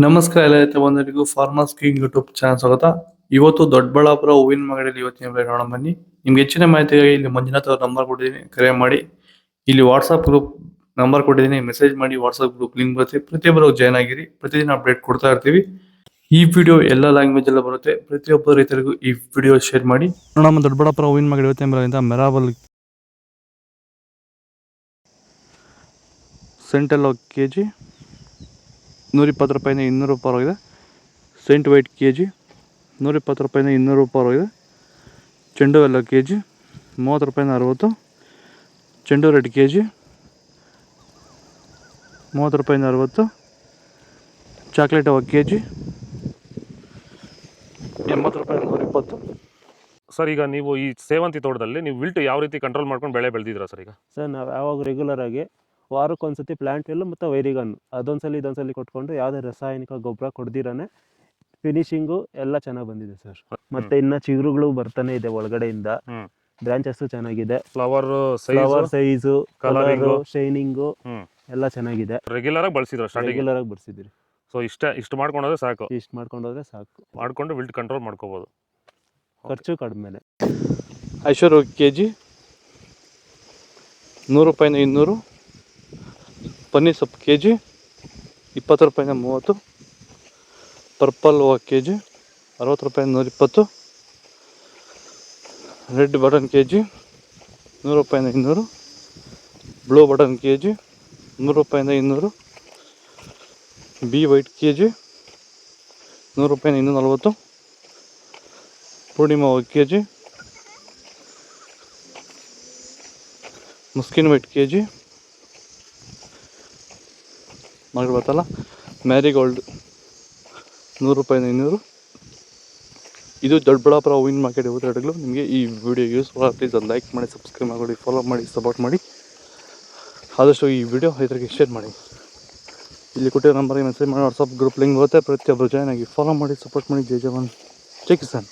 ನಮಸ್ಕಾರ ಎಲ್ಲ ರೈತ ಬಂಧುಗಳಿಗೂ ಫಾರ್ಮರ್ಸ್ ಕಿಂಗ್ ಯೂಟ್ಯೂಬ್ ಚಾನಲ್ ಸ್ವಾಗತ. ಇವತ್ತು ದೊಡ್ಡಬಳ್ಳಾಪುರ ಹೂವಿನ ಮಾರ್ಕೆಟಲ್ಲಿ ಇವತ್ತಿನ ಬೆಲೆ ನೋಡೋಣ ಬನ್ನಿ. ನಿಮ್ಗೆ ಹೆಚ್ಚಿನ ಮಾಹಿತಿಗಾಗಿ ಇಲ್ಲಿ ಮಂಜುನಾಥ್ ಅವ್ರ ನಂಬರ್ ಕೊಟ್ಟಿದ್ದೀನಿ, ಕರೆ ಮಾಡಿ. ಇಲ್ಲಿ ವಾಟ್ಸ್ಆಪ್ ಗ್ರೂಪ್ ನಂಬರ್ ಕೊಟ್ಟಿದ್ದೀನಿ, ಮೆಸೇಜ್ ಮಾಡಿ. ವಾಟ್ಸ್ಆಪ್ ಗ್ರೂಪ್ ಲಿಂಕ್ ಬರುತ್ತೆ, ಪ್ರತಿಯೊಬ್ಬರು ಜಾಯ್ನ್ ಆಗಿರಿ. ಪ್ರತಿದಿನ ಅಪ್ಡೇಟ್ ಕೊಡ್ತಾ ಇರ್ತೀವಿ. ಈ ವಿಡಿಯೋ ಎಲ್ಲ ಲ್ಯಾಂಗ್ವೇಜ್ ಎಲ್ಲ ಬರುತ್ತೆ. ಪ್ರತಿಯೊಬ್ಬ ರೈತರಿಗೂ ಈ ವಿಡಿಯೋ ಶೇರ್ ಮಾಡಿ. ನಮ್ಮ ದೊಡ್ಡಬಳ್ಳಾಪುರ ಹೂವಿನ ಮಾರ್ಕೆಟ್ ಇವತ್ತಿನ ಬೆಲೆಯಿಂದ ಮೆರಾಬಲ್ ಸೆಂಟೆಲ್ ಕೆಜಿ 120 ರೂಪಾಯಿಂದ 200 ರೂಪಾಯಿ ಆಗಿದೆ. ಸೆಂಟ್ ವೈಟ್ ಕೆಜಿ 120 ರೂಪಾಯಿಂದ 200 ರೂಪಾಯಿ ಆಗಿದೆ. ಚೆಂಡು ಎಲ್ಲ ಕೆಜಿ 30 ರೂಪಾಯಿಂದ 60. ಚೆಂಡು ರೆಡ್ ಕೆಜಿ 30 ರೂಪಾಯಿಂದ 60. ಚಾಕ್ಲೇಟ್ ಅವ ಕೆಜಿ 80 ರೂಪಾಯಿಂದ 120. ಸರ್, ಈಗ ನೀವು ಈ ಸೇವಂತಿ ತೋಟದಲ್ಲಿ ನೀವು ವಿಲ್ಟ್ ಯಾವ ರೀತಿ ಕಂಟ್ರೋಲ್ ಮಾಡ್ಕೊಂಡು ಬೆಳೆ ಬೆಳೆದಿದ್ದೀರಾ ಸರ್? ಈಗ ಸರ್ ನಾವು ಯಾವಾಗ ರೆಗ್ಯುಲರ್ ಆಗಿ ವಾರಕ್ಕೊಂದ್ಸತಿ ಪ್ಲಾಂಟ್ ಎಲ್ಲು ಮತ್ತು ವೈರಿಗನ್ ಅದೊಂದ್ಸಲಿ ಇದೊಂದ್ಸಲಿ ಕೊಟ್ಕೊಂಡು ಯಾವುದೇ ರಾಸಾಯನಿಕ ಗೊಬ್ಬರ ಕೊಡ್ದಿರಾನೆ ಫಿನಿಶಿಂಗು ಎಲ್ಲ ಚೆನ್ನಾಗಿ ಬಂದಿದೆ ಸರ್. ಮತ್ತೆ ಇನ್ನ ಚಿಗುರುಗಳು ಬರ್ತಾನೆ ಇದೆ ಒಳಗಡೆಯಿಂದ. ಬ್ರಾಂಚಸ್ ಚೆನ್ನಾಗಿದೆ. ಫ್ಲವರ್ ಸೈಜು, ಕಲರು, ಶೈನಿಂಗು ಎಲ್ಲ ಚೆನ್ನಾಗಿದೆ. ರೆಗ್ಯುಲರ್ ಆಗಿ ಬಳಸಿದ್ರು ಸ್ಟಾರ್ಟಿಂಗ್? ರೆಗ್ಯುಲರ್ ಆಗಿ ಬಳಸಿದ್ರಿ. ಸೊ ಇಷ್ಟು ಮಾಡ್ಕೊಂಡ್ರೆ ಸಾಕು. ಇಷ್ಟು ಮಾಡ್ಕೊಂಡೋದ್ರೆ ಸಾಕು. ಮಾಡ್ಕೊಂಡು ವಿಲ್ಟ್ ಕಂಟ್ರೋಲ್ ಮಾಡ್ಕೋಬಹುದು. ಖರ್ಚು ಕಡಿಮೆನೆ. ಐಶ್ವರ್ಯ ಕೆಜಿ 100 ರೂಪಾಯಿಂದ 200. ಪನ್ನೀರ್ ಸೊಪ್ಪು ಕೆಜಿ 20 ರೂಪಾಯಿಂದ 30. ಪರ್ಪಲ್ ಹೂವು ಕೆಜಿ 60 ರೂಪಾಯಿಂದ 120. ರೆಡ್ ಬಟನ್ ಕೆಜಿ 100 ರೂಪಾಯಿಂದ 200. ಬ್ಲೂ ಬಟನ್ ಕೆಜಿ 100 ರೂಪಾಯಿಂದ 200. ಬಿ ವೈಟ್ ಕೆಜಿ 100 ರೂಪಾಯಿಂದ 240. ಪೂರ್ಣಿಮಾ ಹೂವು ಕೆಜಿ. ಮುಸ್ಕಿನ್ ವೈಟ್ ಕೆಜಿ ಮಾರ್ಕೆಟ್ ಬರ್ತಲ್ಲ. ಮ್ಯಾರಿಗೋಲ್ಡ್ 100 ರೂಪಾಯಿಂದ 200. ಇದು ದೊಡ್ಡಬಳ್ಳಾಪುರ ಹೂವಿನ ಮಾರ್ಕೆಟ್ ಇವತ್ತು ರೇಟ್ಗಳು. ನಿಮಗೆ ಈ ವಿಡಿಯೋ ಯೂಸ್ಫುಲ್ ಆಗಿ ಪ್ಲೀಸ್ ಲೈಕ್ ಮಾಡಿ, ಸಬ್ಸ್ಕ್ರೈಬ್ ಮಾಡಿ, ಫಾಲೋ ಮಾಡಿ, ಸಪೋರ್ಟ್ ಮಾಡಿ. ಆದಷ್ಟು ಈ ವಿಡಿಯೋ ರೈತರಿಗೆ ಶೇರ್ ಮಾಡಿ. ಇಲ್ಲಿ ಕೊಟ್ಟಿರೋ ನಂಬರ್ಗೆ ಮೆಸೇಜ್ ಮಾಡಿ. ವಾಟ್ಸಪ್ ಗ್ರೂಪ್ ಲಿಂಕ್ ಬರುತ್ತೆ, ಪ್ರತಿಯೊಬ್ಬರು ಜಾಯ್ನ್ ಆಗಿ ಫಾಲೋ ಮಾಡಿ, ಸಪೋರ್ಟ್ ಮಾಡಿ. ಜೈ ಜವಾನ್, ಜೈ ಕಿಸಾನ್.